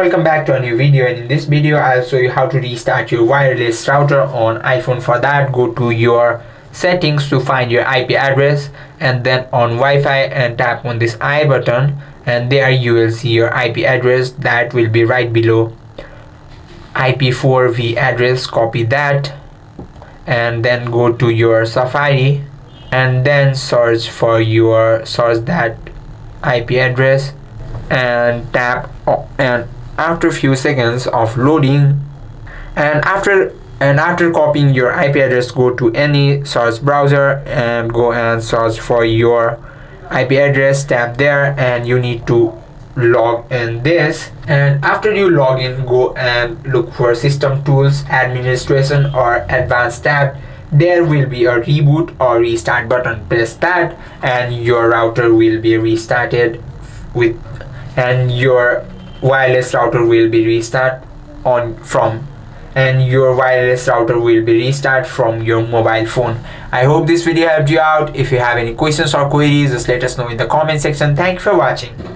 welcome back to a new video, and in this video I'll show you how to restart your wireless router on iPhone. For that, go to your settings to find your IP address and then on Wi-Fi and tap on this I button, and there you will see your IP address that will be right below IP4V address. Copy that and then go to your Safari and then search that IP address and tap and after a few seconds of loading and after copying your IP address, go to any search browser and go and search for your IP address. Tap there and you need to log in this, and after you log in, go and look for system tools, administration or advanced tab. There will be a reboot or restart button. Press that and your router will be restarted and your wireless router will be restart from your mobile phone. I hope this video helped you out. If you have any questions or queries, just let us know in the comment section. Thank you for watching.